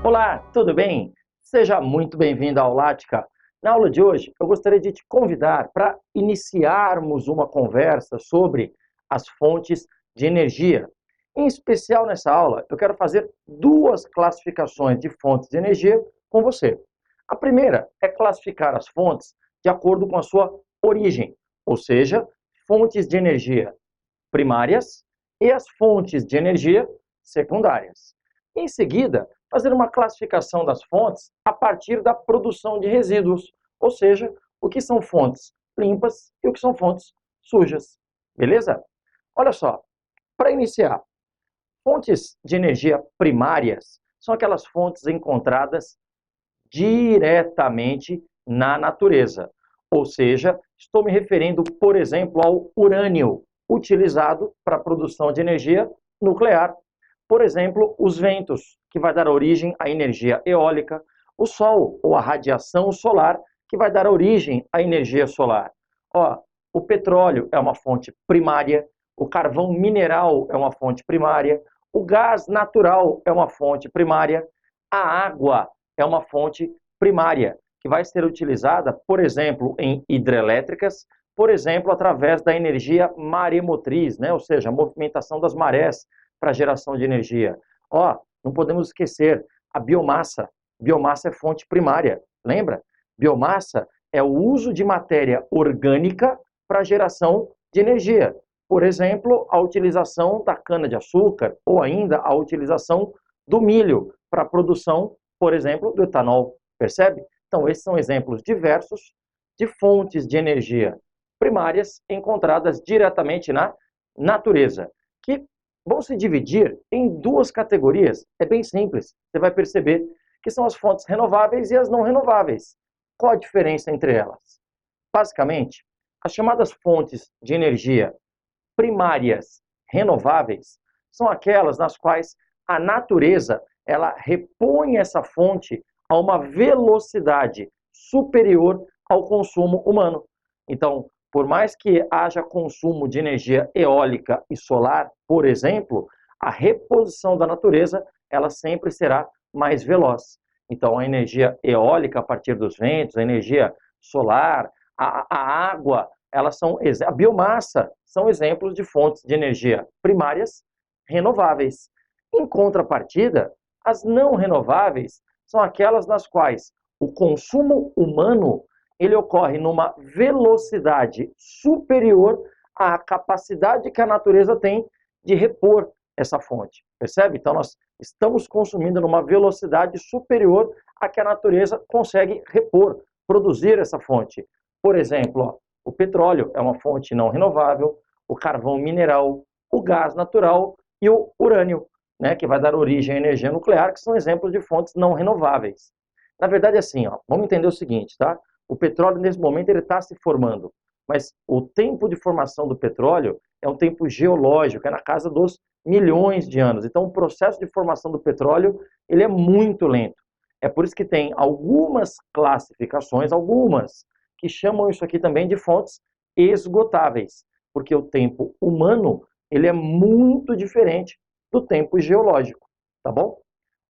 Olá, tudo bem? Seja muito bem-vindo ao Lática. Na aula de hoje, eu gostaria de te convidar para iniciarmos uma conversa sobre as fontes de energia. Em especial nessa aula, eu quero fazer duas classificações de fontes de energia com você. A primeira é classificar as fontes de acordo com a sua origem, ou seja, fontes de energia primárias e as fontes de energia secundárias. Em seguida, fazer uma classificação das fontes a partir da produção de resíduos, ou seja, o que são fontes limpas e o que são fontes sujas. Beleza? Olha só, para iniciar, fontes de energia primárias são aquelas fontes encontradas diretamente na natureza. Ou seja, estou me referindo, por exemplo, ao urânio, utilizado para a produção de energia nuclear. Por exemplo, os ventos, que vai dar origem à energia eólica, o sol ou a radiação solar, que vai dar origem à energia solar. O petróleo é uma fonte primária, o carvão mineral é uma fonte primária, o gás natural é uma fonte primária, a água é uma fonte primária, que vai ser utilizada, por exemplo, em hidrelétricas, por exemplo, através da energia maremotriz, né? Ou seja, a movimentação das marés para geração de energia. Não podemos esquecer a biomassa. Biomassa é fonte primária, lembra? Biomassa é o uso de matéria orgânica para geração de energia. Por exemplo, a utilização da cana-de-açúcar ou ainda a utilização do milho para a produção, por exemplo, do etanol. Percebe? Então, esses são exemplos diversos de fontes de energia primárias encontradas diretamente na natureza, que vão se dividir em duas categorias. É bem simples, você vai perceber que são as fontes renováveis e as não renováveis. Qual a diferença entre elas? Basicamente, as chamadas fontes de energia primárias renováveis são aquelas nas quais a natureza ela repõe essa fonte a uma velocidade superior ao consumo humano. Então, por mais que haja consumo de energia eólica e solar, por exemplo, a reposição da natureza ela sempre será mais veloz. Então, a energia eólica a partir dos ventos, a energia solar, a água, a biomassa são exemplos de fontes de energia primárias renováveis. Em contrapartida, as não renováveis são aquelas nas quais o consumo humano ele ocorre numa velocidade superior à capacidade que a natureza tem de repor essa fonte. Percebe? Então, nós estamos consumindo numa velocidade superior à que a natureza consegue repor, produzir essa fonte. Por exemplo, o petróleo é uma fonte não renovável, o carvão mineral, o gás natural e o urânio, né, que vai dar origem à energia nuclear, que são exemplos de fontes não renováveis. Na verdade, é assim, vamos entender o seguinte, tá? O petróleo, nesse momento, ele está se formando, mas o tempo de formação do petróleo é um tempo geológico, é na casa dos milhões de anos. Então, o processo de formação do petróleo, ele é muito lento. É por isso que tem algumas classificações, que chamam isso aqui também de fontes esgotáveis, porque o tempo humano, ele é muito diferente do tempo geológico, tá bom?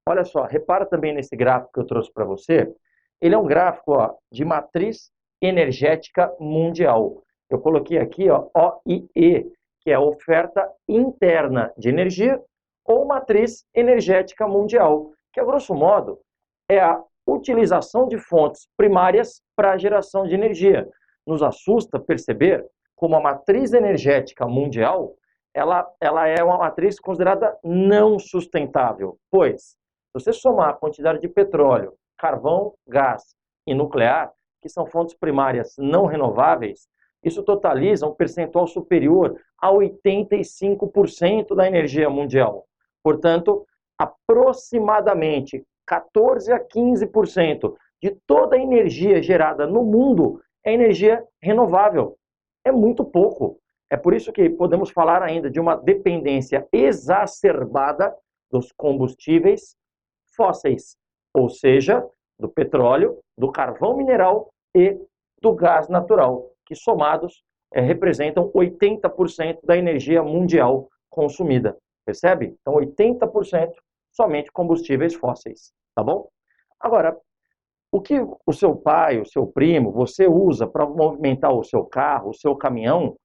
Olha só, repara também nesse gráfico que eu trouxe para você. Ele é um gráfico de matriz energética mundial. Eu coloquei aqui OIE, que é a oferta interna de energia, ou matriz energética mundial, que, a grosso modo, é a utilização de fontes primárias para a geração de energia. Nos assusta perceber como a matriz energética mundial ela é uma matriz considerada não sustentável, pois, se você somar a quantidade de petróleo, carvão, gás e nuclear, que são fontes primárias não renováveis, isso totaliza um percentual superior a 85% da energia mundial. Portanto, aproximadamente 14 a 15% de toda a energia gerada no mundo é energia renovável. É muito pouco. É por isso que podemos falar ainda de uma dependência exacerbada dos combustíveis fósseis, ou seja, do petróleo, do carvão mineral e do gás natural, que somados representam 80% da energia mundial consumida. Percebe? Então, 80% somente combustíveis fósseis. tá bom? Agora, o que o seu pai, o seu primo, você usa para movimentar o seu carro, o seu caminhão,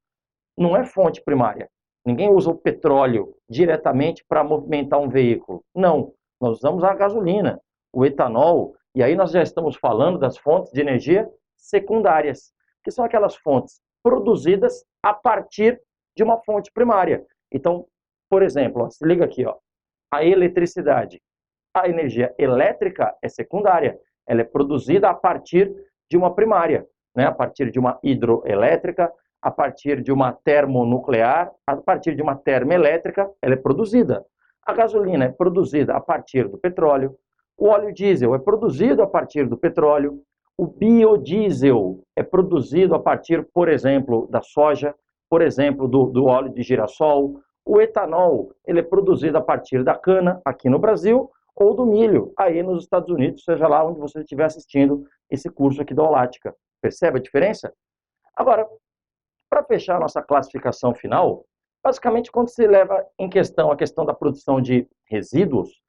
não é fonte primária. Ninguém usa o petróleo diretamente para movimentar um veículo. Não, nós usamos a gasolina, o etanol, e aí nós já estamos falando das fontes de energia secundárias, que são aquelas fontes produzidas a partir de uma fonte primária. Então, por exemplo, ó, se liga aqui, ó, a eletricidade. A energia elétrica é secundária, ela é produzida a partir de uma primária, né? A partir de uma hidroelétrica, a partir de uma termonuclear, a partir de uma termoelétrica, ela é produzida. A gasolina é produzida a partir do petróleo, o óleo diesel é produzido a partir do petróleo, o biodiesel é produzido a partir, por exemplo, da soja, por exemplo, do óleo de girassol, o etanol ele é produzido a partir da cana, aqui no Brasil, ou do milho, aí nos Estados Unidos, seja lá onde você estiver assistindo esse curso aqui da Olática. Percebe a diferença? Agora, para fechar a nossa classificação final, basicamente quando se leva em questão a questão da produção de resíduos,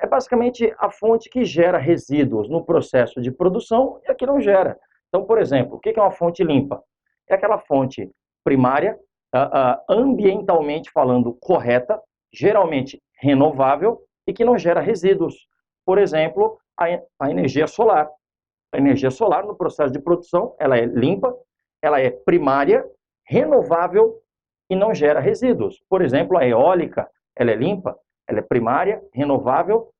é basicamente a fonte que gera resíduos no processo de produção e a que não gera. Então, por exemplo, o que é uma fonte limpa? É aquela fonte primária, ambientalmente falando correta, geralmente renovável e que não gera resíduos. Por exemplo, a energia solar. A energia solar, no processo de produção, ela é limpa, ela é primária, renovável e não gera resíduos. Por exemplo, a eólica, ela é limpa, ela é primária, renovável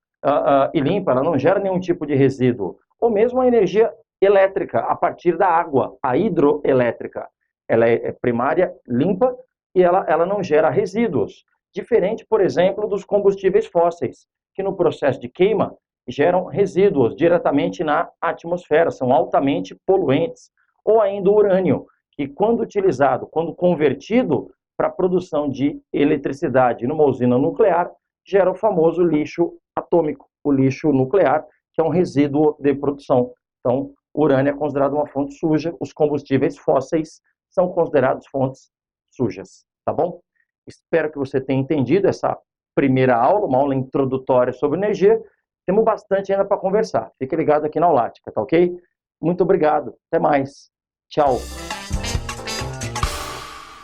e limpa, ela não gera nenhum tipo de resíduo. Ou mesmo a energia elétrica, a partir da água, a hidroelétrica. Ela é primária, limpa e ela não gera resíduos. Diferente, por exemplo, dos combustíveis fósseis, que no processo de queima geram resíduos diretamente na atmosfera, são altamente poluentes. Ou ainda o urânio, que quando utilizado, quando convertido para a produção de eletricidade numa usina nuclear, gera o famoso lixo atômico, o lixo nuclear, que é um resíduo de produção. Então, o urânio é considerado uma fonte suja, os combustíveis fósseis são considerados fontes sujas, tá bom? Espero que você tenha entendido essa primeira aula, uma aula introdutória sobre energia. Temos bastante ainda para conversar. Fique ligado aqui na Olática, tá ok? Muito obrigado. Até mais. Tchau.